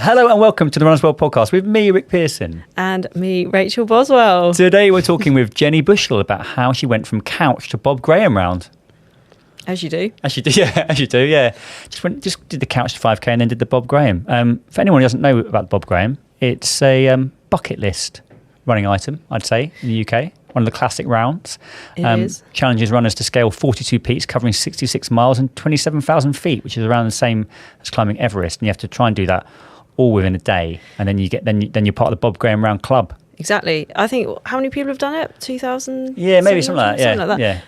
Hello and welcome to the Runners World podcast with me, Rick Pearson. And me, Rachel Boswell. Today we're talking with Jenny Bushell about how she went from couch to Bob Graham round. As you do. As you do, yeah. Just did the couch to 5K and then did the Bob Graham. For anyone who doesn't know about Bob Graham, it's a bucket list running item, I'd say, in the UK. One of the classic rounds. It is. Challenges runners to scale 42 peaks, covering 66 miles and 27,000 feet, which is around the same as climbing Everest. And you have to try and do that all within a day. And then you're part of the Bob Graham Round Club. Exactly. I think, how many people have done it? 2,000? Yeah, maybe something like that. Yeah.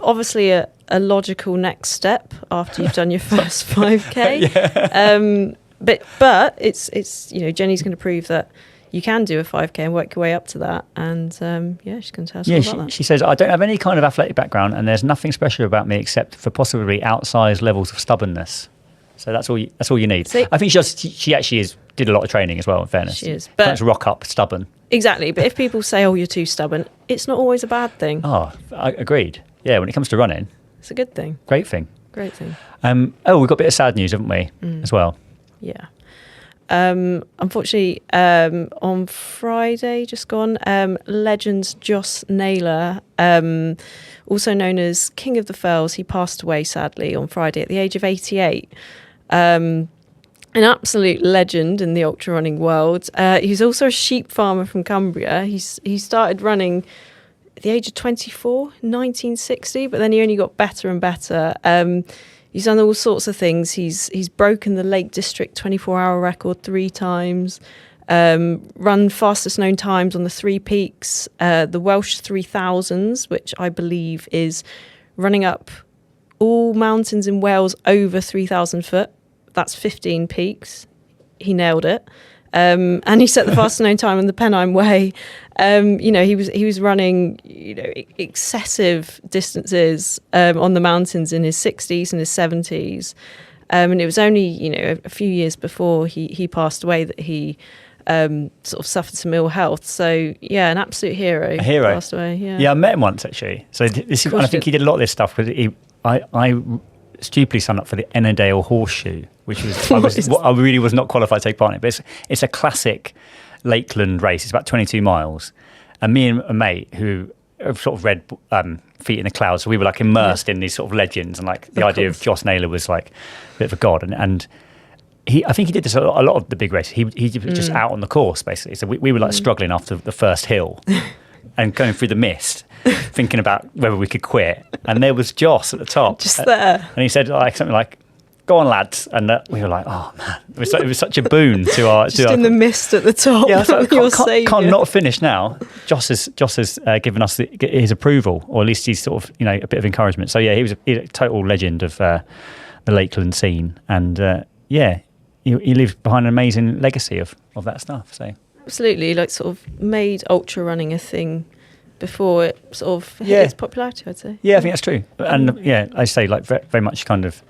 Obviously, a logical next step after you've done your first 5K. Yeah. But it's Jenny's going to prove that you can do a 5K and work your way up to that. And she's going to tell us all about that. She says, I don't have any kind of athletic background and there's nothing special about me except for possibly outsized levels of stubbornness. So that's all you need. So, I think she actually did a lot of training as well, in fairness. She is. But rock up stubborn. Exactly. But if people say, you're too stubborn, it's not always a bad thing. Oh, I agreed. Yeah, when it comes to running. It's a good thing. Great thing. Great thing. We've got a bit of sad news, haven't we, as well? Yeah. Unfortunately, on Friday, just gone, legend Joss Naylor, also known as King of the Fells, he passed away sadly on Friday at the age of 88. An absolute legend in the ultra running world. He's also a sheep farmer from Cumbria. He started running at the age of 24 in 1960, but then he only got better and better. He's done all sorts of things. He's broken the Lake District 24-hour record 3 times, run fastest known times on the 3 peaks, the Welsh 3000s, which I believe is running up all mountains in Wales over 3,000 foot. That's 15 peaks. He nailed it. And he set the fastest known time on the Pennine Way. He was running, excessive distances on the mountains in his 60s and his 70s. And it was only, a few years before he passed away that he sort of suffered some ill health. So, yeah, an absolute hero. A hero. Passed away, yeah. Yeah, I met him once, actually. So I think he did a lot of this stuff. I stupidly signed up for the Ennerdale Horseshoe, which was I really was not qualified to take part in it. But it's a classic Lakeland race. It's about 22 miles. And me and a mate who have sort of read Feet in the Clouds, so we were like immersed in these sort of legends, and like the idea of Joss Naylor was like a bit of a god. And I think he did this a lot of the big races. He was just out on the course basically. So we were like struggling after the first hill and going through the mist, thinking about whether we could quit. And there was Joss at the top, just there, and he said something like, "Go on, lads!" And we were like, "Oh man, it was such a boon to our." Just in the mist at the top. Yeah, so can't not finish now. Joss has given us his approval, or at least he's sort of a bit of encouragement. So yeah, he was a total legend of the Lakeland scene, and he leaves behind an amazing legacy of that stuff. So absolutely, like sort of made ultra running a thing before it sort of hit its popularity, I'd say. Yeah, I think that's true. And I say like very much kind of.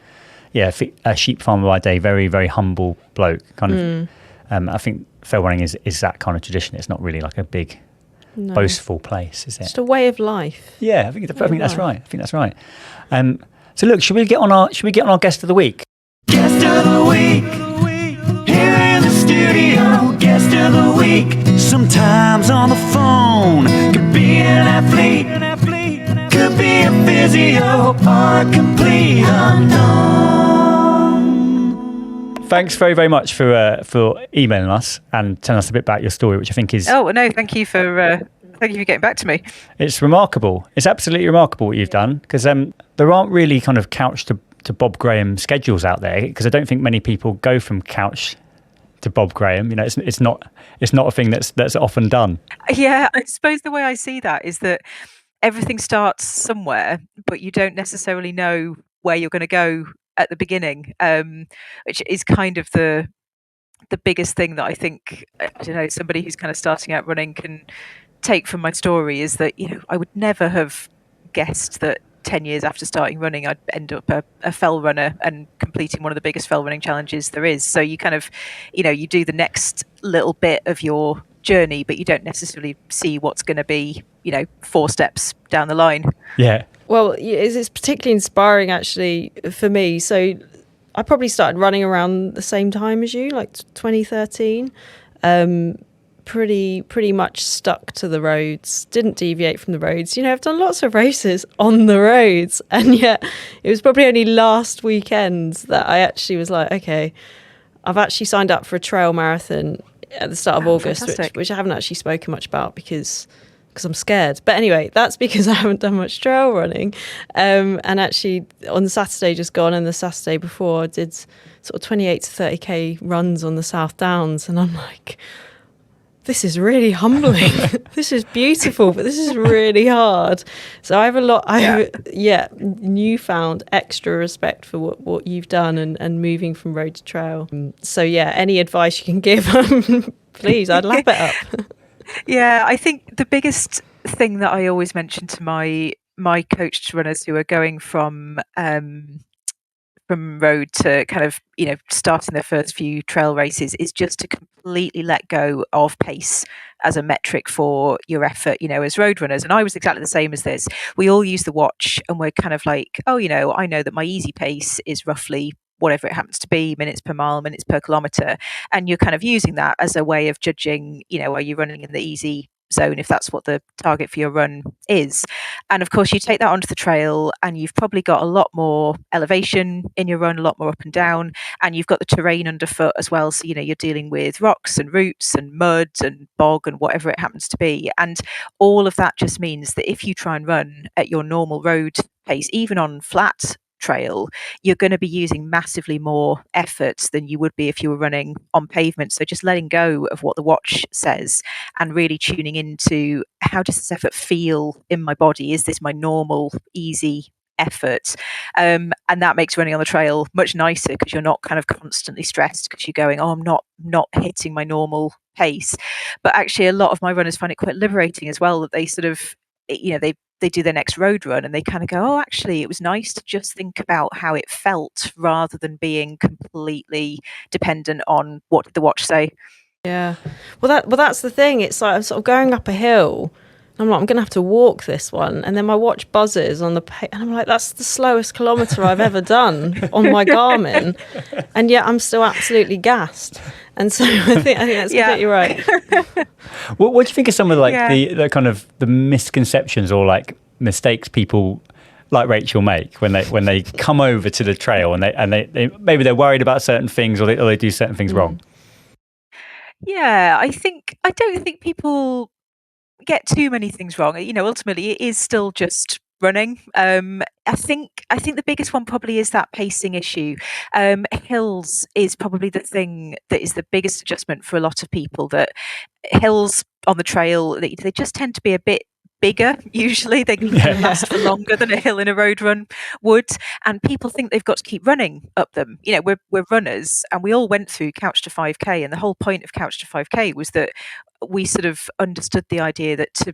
Yeah, a sheep farmer by day, very, very humble bloke. Kind of, I think fell running is that kind of tradition. It's not really like a big, boastful place, is it? Just a way of life. Yeah, I think that's right. I think that's right. So look, should we get on our guest of the week? Guest of the week, here in the studio. Guest of the week, sometimes on the phone. Could be an athlete, could be a physio, or a complete unknown. Thanks very, very much for emailing us and telling us a bit about your story, which I think is... Oh, no, thank you for getting back to me. It's remarkable. It's absolutely remarkable what you've done, because there aren't really kind of couch to Bob Graham schedules out there, because I don't think many people go from couch to Bob Graham. It's not a thing that's often done. Yeah, I suppose the way I see that is that everything starts somewhere, but you don't necessarily know where you're going to go at the beginning, which is kind of the biggest thing that I think, somebody who's kind of starting out running can take from my story is that, I would never have guessed that 10 years after starting running, I'd end up a fell runner and completing one of the biggest fell running challenges there is. So you kind of, you do the next little bit of your journey, but you don't necessarily see what's going to be, 4 steps down the line. Yeah. Well, it's particularly inspiring actually for me. So I probably started running around the same time as you, like 2013. Pretty much stuck to the roads, didn't deviate from the roads. I've done lots of races on the roads, and yet it was probably only last weekend that I actually was like, okay, I've actually signed up for a trail marathon at the start of August, which I haven't actually spoken much about because I'm scared. But anyway, that's because I haven't done much trail running. And actually on the Saturday just gone and the Saturday before, I did sort of 28 to 30k runs on the South Downs, and I'm like, this is really humbling. This is beautiful, but this is really hard. So I have newfound extra respect for what you've done and moving from road to trail. So yeah, any advice you can give, please, I'd lap it up. Yeah, I think the biggest thing that I always mention to my coached runners who are going from road to kind of, starting their first few trail races is just to completely let go of pace as a metric for your effort, as road runners. And I was exactly the same as this. We all use the watch and we're kind of like, oh, I know that my easy pace is roughly whatever it happens to be, minutes per mile, minutes per kilometre. And you're kind of using that as a way of judging, are you running in the easy zone, if that's what the target for your run is. And of course you take that onto the trail and you've probably got a lot more elevation in your run, a lot more up and down, and you've got the terrain underfoot as well. So you're dealing with rocks and roots and mud and bog and whatever it happens to be, and all of that just means that if you try and run at your normal road pace, even on flat trail, you're going to be using massively more effort than you would be if you were running on pavement. So just letting go of what the watch says and really tuning into, how does this effort feel in my body? Is this my normal, easy effort? And that makes running on the trail much nicer because you're not kind of constantly stressed because you're going, oh, I'm not hitting my normal pace. But actually a lot of my runners find it quite liberating as well, that they sort of, they do their next road run and they kind of go, oh, actually, it was nice to just think about how it felt rather than being completely dependent on what did the watch say. Yeah. Well, that's the thing. It's like I'm sort of going up a hill. I'm like, I'm going to have to walk this one. And then my watch buzzes on and I'm like, that's the slowest kilometre I've ever done on my Garmin. And yet I'm still absolutely gassed. And so I think that's completely right. What do you think of some of the kind of the misconceptions or like mistakes people like Rachel make when they come over to the trail and they maybe they're worried about certain things or they do certain things wrong? Yeah, I don't think people get too many things wrong. Ultimately it is still just running. I think the biggest one probably is that pacing issue. Hills is probably the thing that is the biggest adjustment for a lot of people. That hills on the trail, they just tend to be a bit bigger. Usually they can last for longer than a hill in a road run would, and people think they've got to keep running up them. We're runners and we all went through Couch to 5k, and the whole point of Couch to 5k was that we sort of understood the idea that to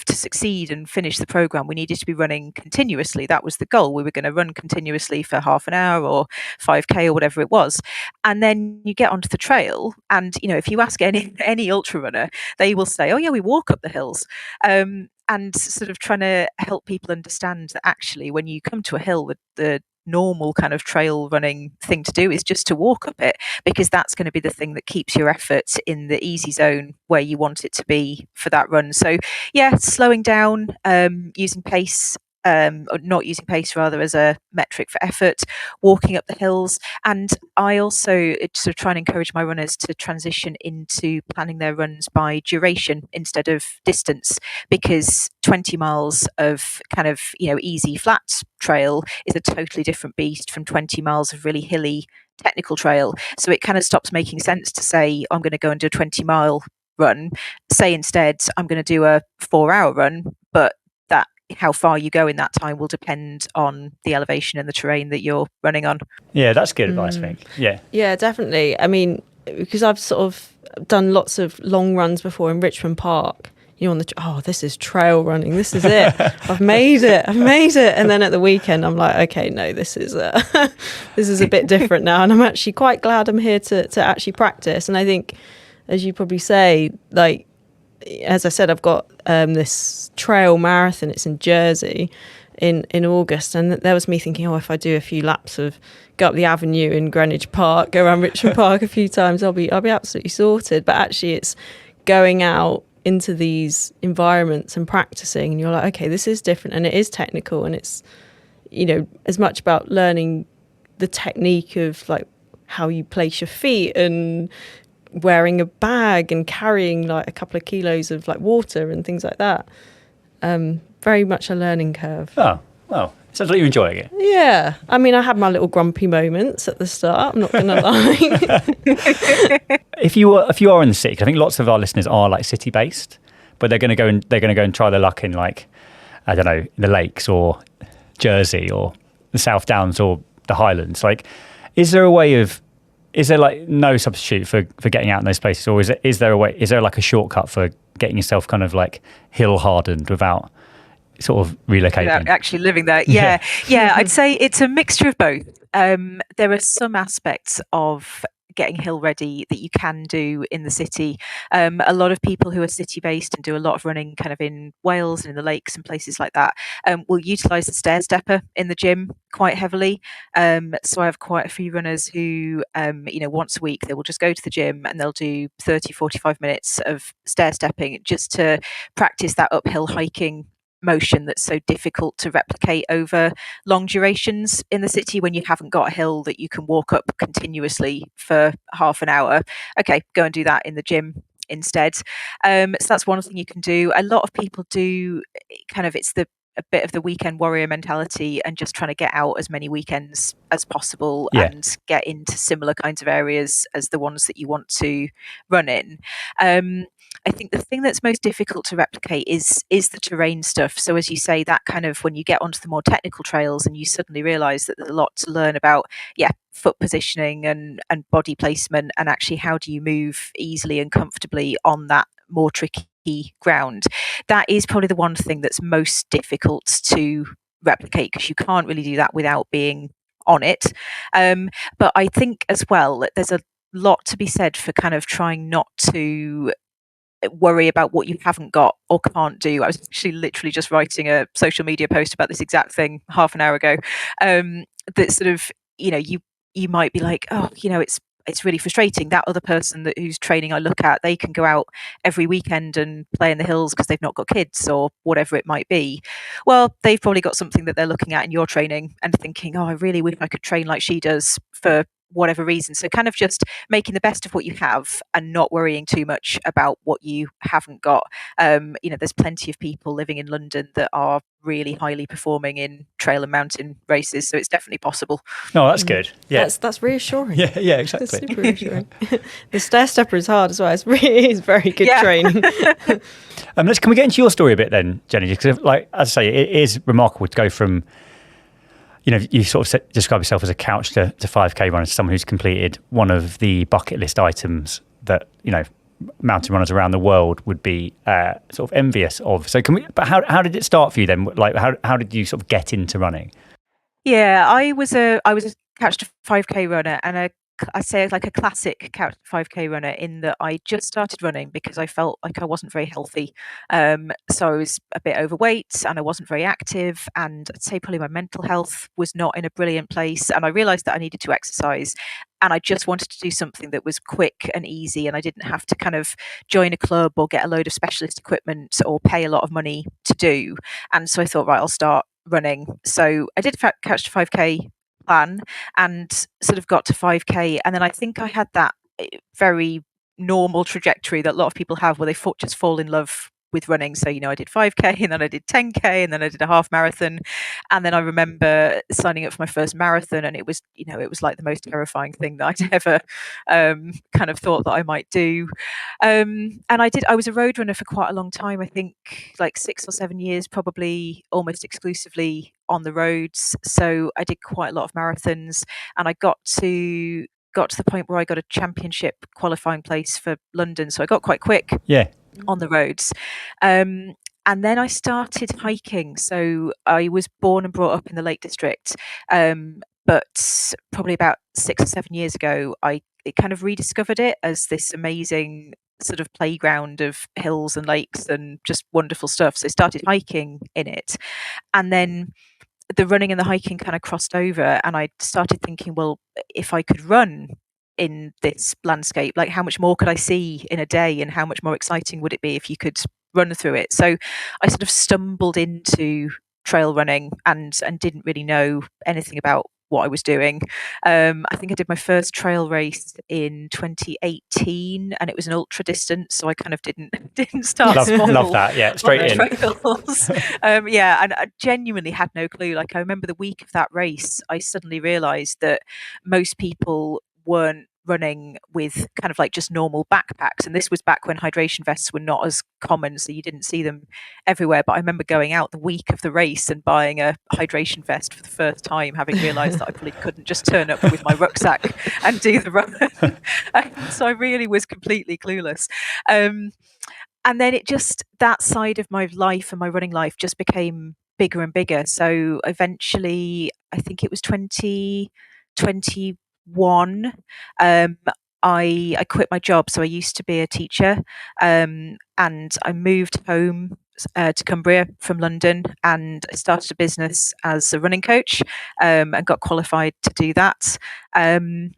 succeed and finish the program, we needed to be running continuously. That was the goal. We were going to run continuously for half an hour or 5k or whatever it was. And then you get onto the trail and, if you ask any ultra runner, they will say, oh yeah, we walk up the hills. And sort of trying to help people understand that actually when you come to a hill, the normal kind of trail running thing to do is just to walk up it, because that's going to be the thing that keeps your effort in the easy zone where you want it to be for that run. So yeah, slowing down, using pace, or not using pace rather as a metric for effort, walking up the hills. And I also sort of try and encourage my runners to transition into planning their runs by duration instead of distance, because 20 miles of kind of easy flat trail is a totally different beast from 20 miles of really hilly technical trail. So it kind of stops making sense to say I'm going to go and do a 20-mile run. Say instead I'm going to do a 4-hour run, but how far you go in that time will depend on the elevation and the terrain that you're running on. Yeah, that's good advice, I think. Yeah, definitely. I mean, because I've sort of done lots of long runs before in Richmond Park, this is trail running, this is it. I've made it. And then at the weekend I'm like, okay, no, this is a bit different now, and I'm actually quite glad I'm here to actually practice. And I think, as you probably say, as I said, I've got this trail marathon. It's in Jersey in August, and there was me thinking, if I do a few laps of go up the avenue in Greenwich Park, go around Richmond Park a few times, I'll be absolutely sorted. But actually, it's going out into these environments and practicing, and you're like, okay, this is different, and it is technical, and it's, you know, as much about learning the technique of like how you place your feet and wearing a bag and carrying like a couple of kilos of like water and things like that. Very much a learning curve. Oh, well, it sounds like you're enjoying it. Yeah. I mean, I had my little grumpy moments at the start, I'm not going to lie. If you are in the city, 'cause I think lots of our listeners are like city based, but they're going to go and try their luck in like, I don't know, the Lakes or Jersey or the South Downs or the Highlands. Like, is there like no substitute for getting out in those places, or is there like a shortcut for getting yourself kind of like hill hardened without sort of relocating? Without actually living there. Yeah. I'd say it's a mixture of both. There are some aspects of getting hill ready that you can do in the city. A lot of people who are city based and do a lot of running kind of in Wales and in the lakes and places like that will utilise the stair stepper in the gym quite heavily. So I have quite a few runners who, once a week they will just go to the gym and they'll do 30, 45 minutes of stair stepping just to practice that uphill hiking motion that's so difficult to replicate over long durations in the city when you haven't got a hill that you can walk up continuously for half an hour. Okay, go and do that in the gym instead. So that's one thing you can do. A lot of people do it's a bit of the weekend warrior mentality and just trying to get out as many weekends as possible and get into similar kinds of areas as the ones that you want to run in. I think the thing that's most difficult to replicate is the terrain stuff. So as you say, that kind of when you get onto the more technical trails and you suddenly realise that there's a lot to learn about, foot positioning and body placement, and actually how do you move easily and comfortably on that more tricky ground. That is probably the one thing that's most difficult to replicate, because you can't really do that without being on it. But I think as well that there's a lot to be said for kind of trying not to worry about what you haven't got or can't do. I was actually literally just writing a social media post about this exact thing half an hour ago. That sort of, you might be like, it's really frustrating. That other person who's training I look at, they can go out every weekend and play in the hills because they've not got kids or whatever it might be. Well, they've probably got something that they're looking at in your training and thinking, I really wish I could train like she does for whatever reason. So kind of just making the best of what you have and not worrying too much about what you haven't got. There's plenty of people living in London that are really highly performing in trail and mountain races, so it's definitely possible. No, that's good. Yeah, that's reassuring. Yeah, exactly. That's super reassuring. The stair stepper is hard as well. It is very good training. Can we get into your story a bit then, Jenny? Because, like as I say, it is remarkable to go from, you sort of describe yourself as a couch to 5K runner, someone who's completed one of the bucket list items that, mountain runners around the world would be sort of envious of. So but how did it start for you then? Like how did you sort of get into running? Yeah, I was a couch to 5K runner, and I say like a classic couch 5K runner in that I just started running because I felt like I wasn't very healthy. So I was a bit overweight and I wasn't very active, and I'd say probably my mental health was not in a brilliant place, and I realised that I needed to exercise, and I just wanted to do something that was quick and easy, and I didn't have to kind of join a club or get a load of specialist equipment or pay a lot of money to do. And so I thought, right, I'll start running. So I did couch to 5K plan and sort of got to 5K, and then I think I had that very normal trajectory that a lot of people have where they just fall in love with running. So I did 5K, and then I did 10K, and then I did a half marathon, and then I remember signing up for my first marathon, and it was like the most terrifying thing that I'd ever kind of thought that I might do. And I was a road runner for quite a long time, I think like 6 or 7 years, probably almost exclusively on the roads. So I did quite a lot of marathons, and I got to the point where I got a championship qualifying place for London. So I got quite quick on the roads. And then I started hiking. So I was born and brought up in the Lake District. But probably about 6 or 7 years ago, I kind of rediscovered it as this amazing sort of playground of hills and lakes and just wonderful stuff. So I started hiking in it, and then the running and the hiking kind of crossed over, and I started thinking, well, if I could run in this landscape, like how much more could I see in a day, and how much more exciting would it be if you could run through it? So I sort of stumbled into trail running and didn't really know anything about what I was doing. I think I did my first trail race in 2018, and it was an ultra distance, so I kind of didn't start small. Love that, yeah, straight in. Trails. Yeah, and I genuinely had no clue. Like, I remember the week of that race, I suddenly realised that most people weren't running with kind of like just normal backpacks, and this was back when hydration vests were not as common, so you didn't see them everywhere. But I remember going out the week of the race and buying a hydration vest for the first time, having realised that I probably couldn't just turn up with my rucksack and do the run. So I really was completely clueless. And then it just, that side of my life and my running life just became bigger and bigger. So eventually, I think it was 2021, I quit my job. So I used to be a teacher, and I moved home to Cumbria from London, and I started a business as a running coach, and got qualified to do that. And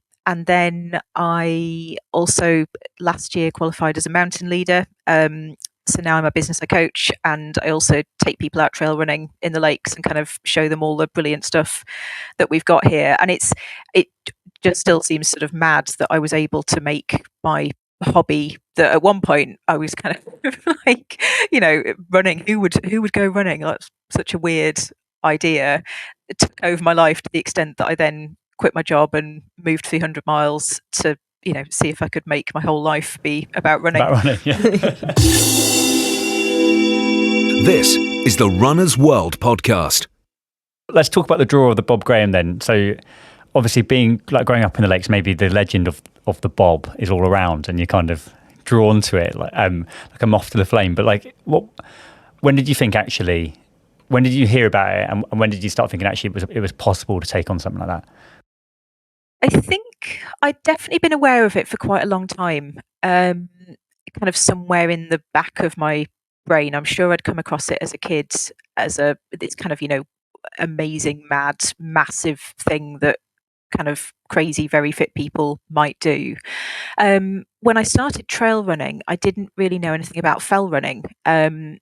then I also last year qualified as a mountain leader. So now I'm a business coach, and I also take people out trail running in the lakes and kind of show them all the brilliant stuff that we've got here. And it just still seems sort of mad that I was able to make my hobby, that at one point I was kind of like, running, who would go running? That's such a weird idea. It took over my life to the extent that I then quit my job and moved 300 miles to see if I could make my whole life be about running. Yeah. This is the Runner's World podcast. Let's talk about the draw of the Bob Graham then. So obviously, being like growing up in the lakes, maybe the legend of the Bob is all around, and you're kind of drawn to it, like a moth to the flame. But like, when did you think actually? When did you hear about it, and when did you start thinking actually it was possible to take on something like that? I think I'd definitely been aware of it for quite a long time, kind of somewhere in the back of my brain. I'm sure I'd come across it as a kid as this kind of, amazing, mad, massive thing that kind of crazy, very fit people might do. When I started trail running, I didn't really know anything about fell running,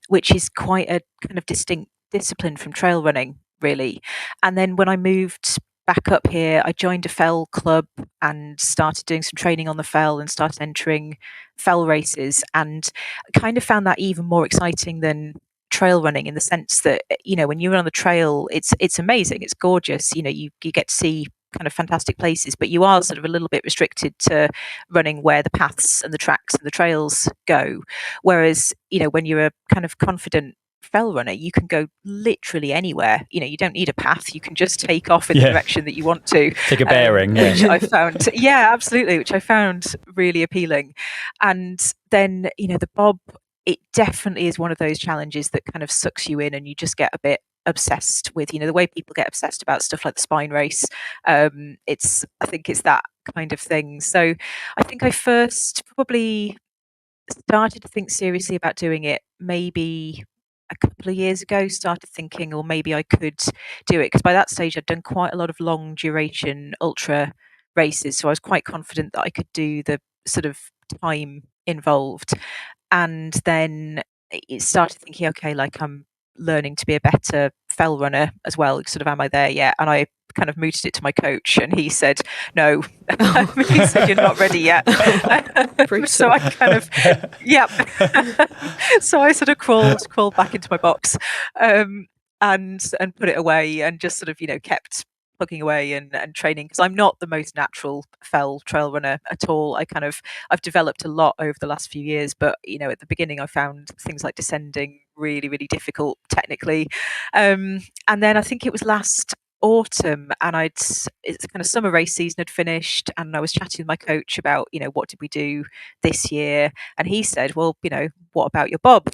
which is quite a kind of distinct discipline from trail running, really. And then when I moved back up here, I joined a fell club and started doing some training on the fell and started entering fell races, and kind of found that even more exciting than trail running, in the sense that when you run on the trail, it's amazing, it's gorgeous, you get to see kind of fantastic places, but you are sort of a little bit restricted to running where the paths and the tracks and the trails go, whereas when you're a kind of confident fell runner, you can go literally anywhere. You don't need a path, you can just take off in the direction that you want to, take a bearing, which I found absolutely, which I found really appealing. And then the Bob, it definitely is one of those challenges that kind of sucks you in, and you just get a bit obsessed with the way people get obsessed about stuff like the spine race. I think it's that kind of thing. So I think I first probably started to think seriously about doing it maybe a couple of years ago. Started thinking, or maybe I could do it, because by that stage I'd done quite a lot of long duration ultra races, so I was quite confident that I could do the sort of time involved. And then it started thinking, okay, like I'm learning to be a better fell runner as well, sort of, am I there yet? And I kind of mooted it to my coach, and he said no. He said, you're not ready yet. So I kind of so I sort of crawled back into my box, and put it away, and just sort of kept plugging away and training, because I'm not the most natural fell trail runner at all. I've developed a lot over the last few years, but at the beginning I found things like descending really, really difficult technically. And then I think it was last autumn, and it's kind of summer race season had finished, and I was chatting with my coach about what did we do this year, and he said, well, what about your Bob?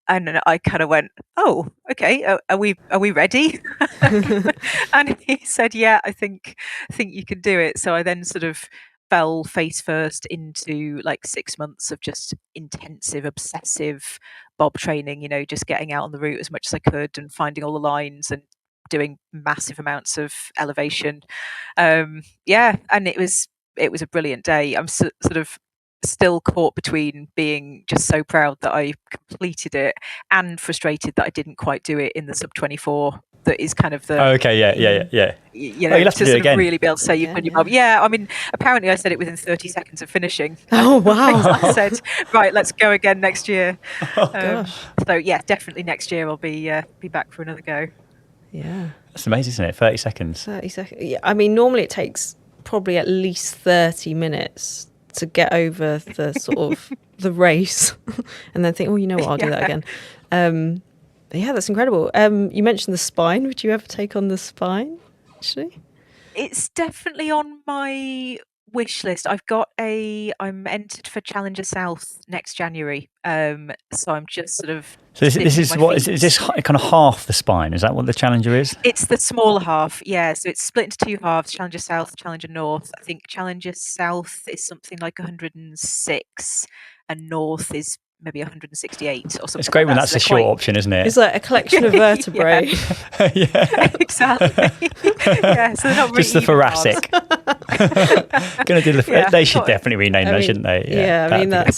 And I kind of went, oh, okay, are we ready? And he said, yeah, I think you can do it. So I then sort of fell face first into like 6 months of just intensive, obsessive bob training, just getting out on the route as much as I could and finding all the lines and doing massive amounts of elevation. And it was a brilliant day. I'm sort of still caught between being just so proud that I completed it and frustrated that I didn't quite do it in the sub 24. That is kind of the yeah. You'll have to do it again. Really be able to say you've done your bob. Yeah, I mean, apparently I said it within 30 seconds of finishing. Oh wow! I said, right, let's go again next year. Gosh. So yeah, definitely next year I'll be back for another go. Yeah, that's amazing, isn't it? 30 seconds. 30 seconds. Yeah, I mean, normally it takes probably at least 30 minutes to get over the sort of the race, and then think, oh, you know what, I'll do that again. Yeah, that's incredible. You mentioned the spine. Would you ever take on the spine, actually? It's definitely on my wish list. I'm entered for Challenger South next January. So I'm just sort of... So this is what, is this kind of half the spine? Is that what the Challenger is? It's the smaller half, yeah. So it's split into two halves, Challenger South, Challenger North. I think Challenger South is something like 106 and North is maybe 168 or something. It's great when that's a short option, isn't it? It's like a collection of vertebrae. Yeah. Exactly. Yeah, so they're not really just the thoracic. Gonna do they should definitely rename that, shouldn't they? Yeah, I mean that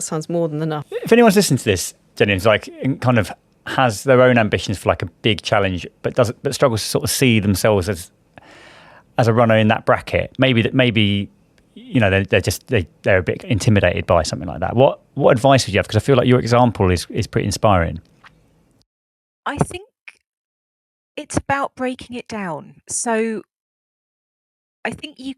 sounds more than enough. If anyone's listening to this, Jenny, like kind of has their own ambitions for like a big challenge, but struggles to sort of see themselves as a runner in that bracket, maybe they're a bit intimidated by something like that. What advice would you have? Because I feel like your example is pretty inspiring. I think it's about breaking it down. So I think you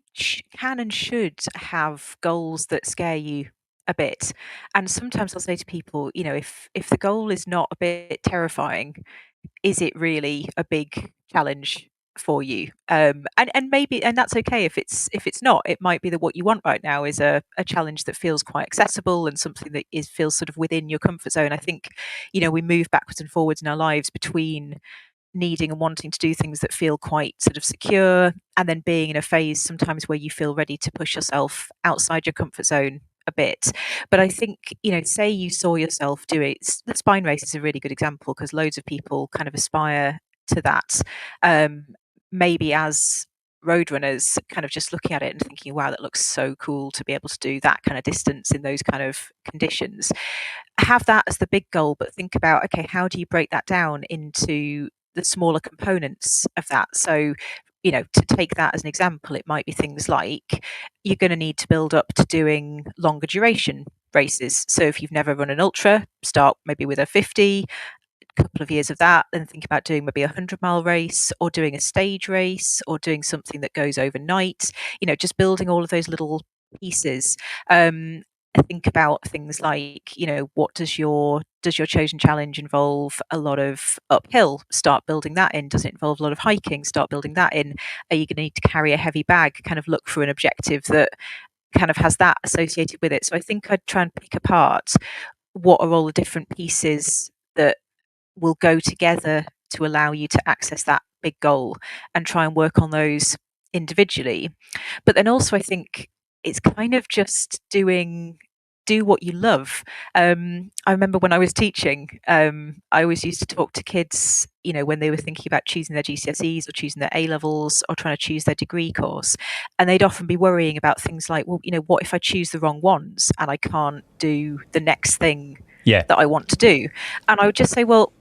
can and should have goals that scare you a bit. And sometimes I'll say to people, if the goal is not a bit terrifying, is it really a big challenge for you? And maybe, and that's okay if it's not. It might be that what you want right now is a challenge that feels quite accessible and something that feels sort of within your comfort zone. I think we move backwards and forwards in our lives between needing and wanting to do things that feel quite sort of secure and then being in a phase sometimes where you feel ready to push yourself outside your comfort zone a bit. But I think, say you saw yourself do it. The spine race is a really good example because loads of people kind of aspire to that. Maybe as road runners, kind of just looking at it and thinking, wow, that looks so cool to be able to do that kind of distance in those kind of conditions. Have that as the big goal, but think about, okay, how do you break that down into the smaller components of that? So, to take that as an example, it might be things like you're going to need to build up to doing longer duration races. So if you've never run an ultra, start maybe with a 50, couple of years of that, then think about doing maybe 100-mile race or doing a stage race or doing something that goes overnight, just building all of those little pieces. Think about things like, what does your chosen challenge involve? A lot of uphill, start building that in. Does it involve a lot of hiking? Start building that in. Are you going to need to carry a heavy bag? Kind of look for an objective that kind of has that associated with it. So I think I'd try and pick apart what are all the different pieces that will go together to allow you to access that big goal and try and work on those individually. But then also I think it's kind of just do what you love. I remember when I was teaching, I always used to talk to kids, when they were thinking about choosing their GCSEs or choosing their A-levels or trying to choose their degree course. And they'd often be worrying about things like, well, what if I choose the wrong ones and I can't do the next thing that I want to do? And I would just say, well,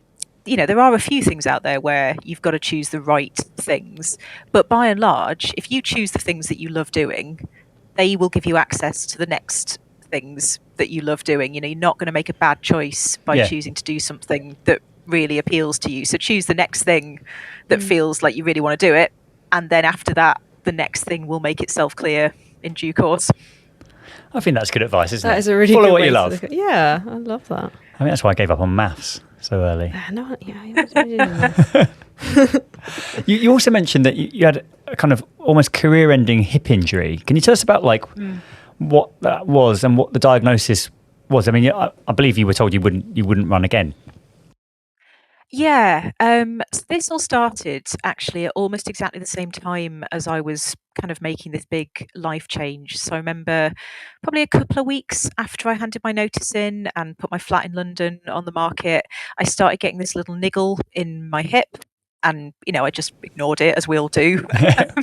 there are a few things out there where you've got to choose the right things. But by and large, if you choose the things that you love doing, they will give you access to the next things that you love doing. You're not going to make a bad choice by choosing to do something that really appeals to you. So choose the next thing that feels like you really want to do it. And then after that, the next thing will make itself clear in due course. I think that's good advice, isn't it? That is a really Follow good what way you to love. look at. Yeah, I love that. I think that's why I gave up on maths so early. You also mentioned that you had a kind of almost career-ending hip injury. Can you tell us about what that was and what the diagnosis was? I mean, I believe you were told you wouldn't run again. Yeah, so this all started actually at almost exactly the same time as I was kind of making this big life change. So I remember probably a couple of weeks after I handed my notice in and put my flat in London on the market, I started getting this little niggle in my hip. And I just ignored it, as we all do.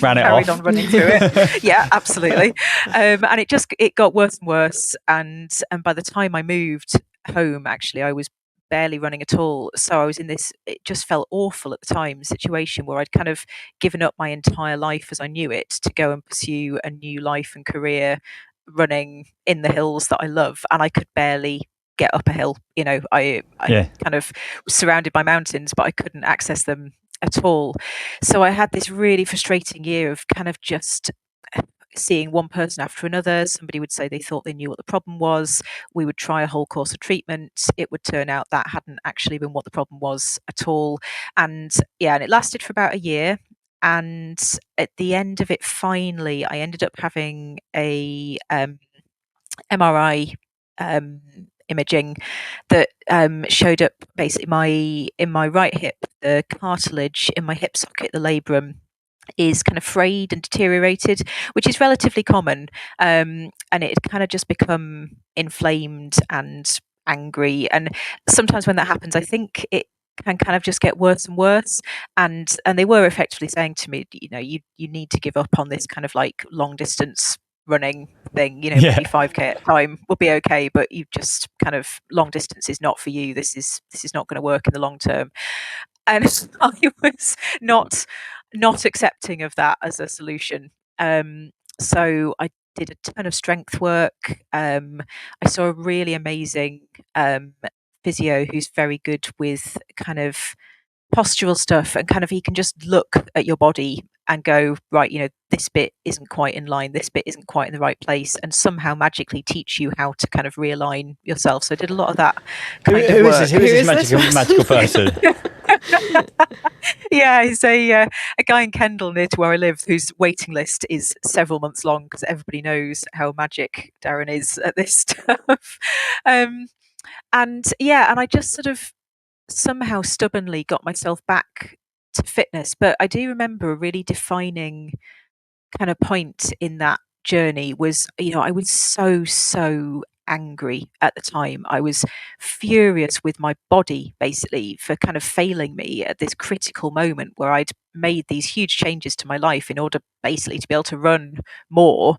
Ran it Carried off. on running through it. Yeah, absolutely. And it got worse and worse. And by the time I moved home, actually, I was barely running at all. So I was in this, it just felt awful at the time, situation where I'd kind of given up my entire life as I knew it to go and pursue a new life and career running in the hills that I love. And I could barely get up a hill. I Yeah. kind of was surrounded by mountains, but I couldn't access them at all. So I had this really frustrating year of kind of just seeing one person after another. Somebody would say they thought they knew what the problem was. We would try a whole course of treatment. It would turn out that hadn't actually been what the problem was at all. And it lasted for about a year. And at the end of it, finally, I ended up having a MRI imaging that showed up basically in my right hip, the cartilage in my hip socket, the labrum, is kind of frayed and deteriorated, which is relatively common, and it had kind of just become inflamed and angry. And sometimes when that happens, I think it can kind of just get worse and worse. And they were effectively saying to me, you need to give up on this kind of like long distance running thing. Maybe 5K at a time will be okay, but you just kind of, long distance is not for you. This is not going to work in the long term. And I was not accepting of that as a solution. So I did a ton of strength work. I saw a really amazing physio who's very good with kind of postural stuff, and kind of he can just look at your body and go, right, this bit isn't quite in line, this bit isn't quite in the right place, and somehow magically teach you how to kind of realign yourself. So I did a lot of that kind of work. Who is this magical person? Yeah, he's a guy in Kendal near to where I live, whose waiting list is several months long because everybody knows how magic Darren is at this stuff. And I just sort of somehow stubbornly got myself back to fitness. But I do remember a really defining kind of point in that journey was, I was so angry at the time. I was furious with my body basically for kind of failing me at this critical moment where I'd made these huge changes to my life in order basically to be able to run more,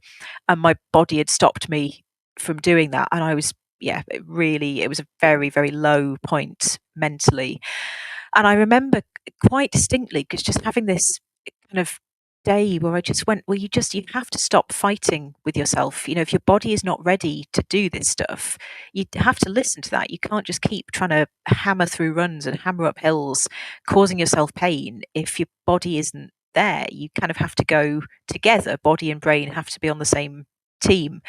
and my body had stopped me from doing that. And I was it was a very, very low point mentally. And I remember quite distinctly, because just having this kind of day where I just went, well, you have to stop fighting with yourself. If your body is not ready to do this stuff, you have to listen to that. You can't just keep trying to hammer through runs and hammer up hills, causing yourself pain if your body isn't there. You kind of have to go together. Body and brain have to be on the same team.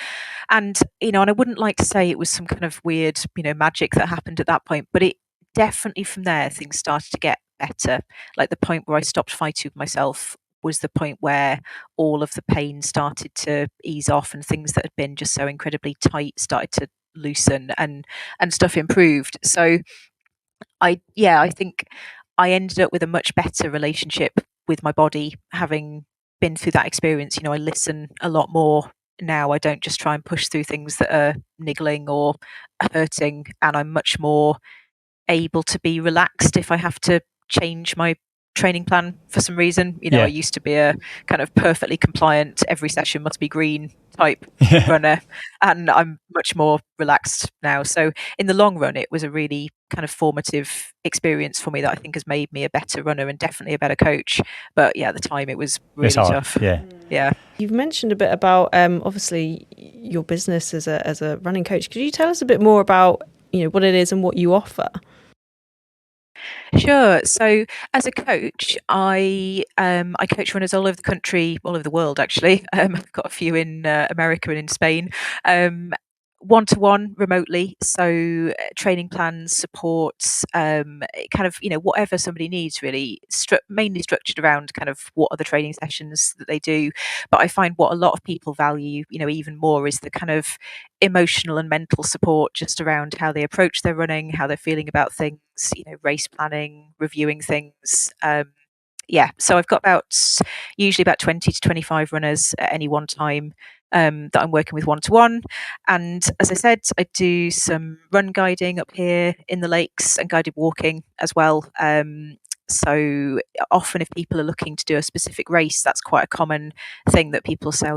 And and I wouldn't like to say it was some kind of weird magic that happened at that point, but it definitely, from there, things started to get better. Like the point where I stopped fighting with myself was the point where all of the pain started to ease off, and things that had been just so incredibly tight started to loosen, and stuff improved. So I think I ended up with a much better relationship with my body, having been through that experience. I listen a lot more now. I don't just try and push through things that are niggling or hurting, and I'm much more able to be relaxed if I have to change my training plan for some reason. I used to be a kind of perfectly compliant, every session must be green type runner, and I'm much more relaxed now. So in the long run, it was a really kind of formative experience for me that I think has made me a better runner and definitely a better coach. But at the time it was really tough. Yeah. You've mentioned a bit about obviously your business as a running coach. Could you tell us a bit more about what it is and what you offer? Sure. So as a coach, I coach runners all over the country, all over the world actually. I've got a few in America and in Spain. one-to-one remotely, so training plans, supports, kind of, whatever somebody needs really, mainly structured around kind of what are the training sessions that they do. But I find what a lot of people value, even more, is the kind of emotional and mental support just around how they approach their running, how they're feeling about things, race planning, reviewing things. So I've got usually about 20 to 25 runners at any one time that I'm working with one-to-one. And as I said, I do some run guiding up here in the lakes and guided walking as well. So often if people are looking to do a specific race, that's quite a common thing that people say,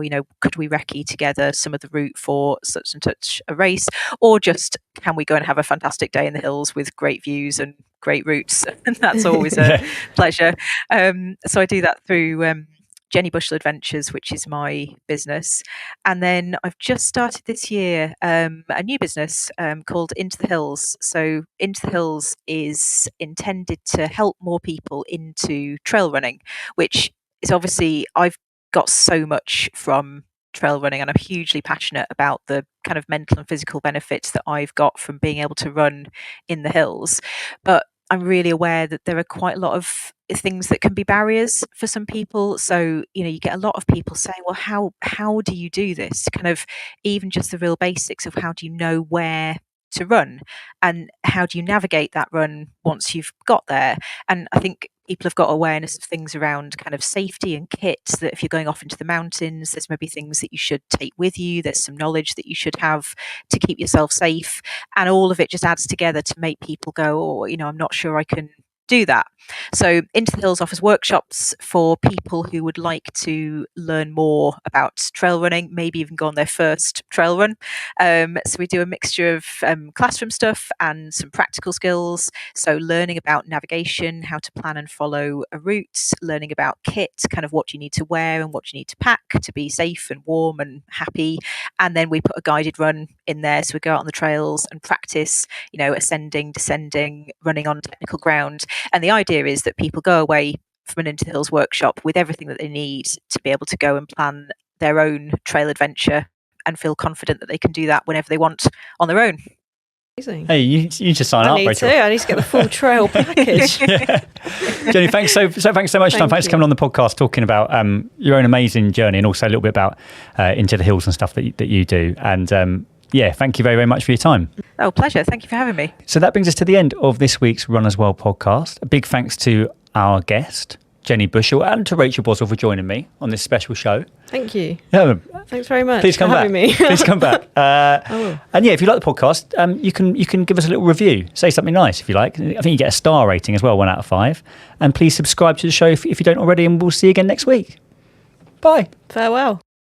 could we recce together some of the route for such and such a race? Or just, can we go and have a fantastic day in the hills with great views and great routes? And that's always a pleasure. So I do that through Jenny Bushell Adventures, which is my business. And then I've just started this year a new business called Into the Hills. So Into the Hills is intended to help more people into trail running, which is obviously, I've got so much from trail running, and I'm hugely passionate about the kind of mental and physical benefits that I've got from being able to run in the hills. But I'm really aware that there are quite a lot of things that can be barriers for some people. So, you get a lot of people say, well, how do you do this? Kind of even just the real basics of how do you know where to run, and how do you navigate that run once you've got there? And I think people have got awareness of things around kind of safety and kits, that if you're going off into the mountains, there's maybe things that you should take with you. There's some knowledge that you should have to keep yourself safe. And all of it just adds together to make people go, I'm not sure I can do that. So Into the Hills offers workshops for people who would like to learn more about trail running, maybe even go on their first trail run. So we do a mixture of classroom stuff and some practical skills. So learning about navigation, how to plan and follow a route, learning about kit, kind of what you need to wear and what you need to pack to be safe and warm and happy. And then we put a guided run in there. So we go out on the trails and practice, ascending, descending, running on technical ground. And the idea is that people go away from an Into the Hills workshop with everything that they need to be able to go and plan their own trail adventure and feel confident that they can do that whenever they want on their own. Amazing. Hey, you just sign up, Rachel. I need to get the full trail package. Jenny, thanks so much for time. Thanks for coming on the podcast, talking about your own amazing journey, and also a little bit about Into the Hills and stuff that you do. And thank you very, very much for your time. Oh, pleasure. Thank you for having me. So that brings us to the end of this week's Runners World podcast. A big thanks to our guest, Jenny Bushell, and to Rachel Boswell for joining me on this special show. Thank you. Yeah, thanks very much. Please come for back. having me. Please come back. And if you like the podcast, you can give us a little review. Say something nice if you like. I think you get a star rating as well, 1 out of 5. And please subscribe to the show if you don't already, and we'll see you again next week. Bye. Farewell.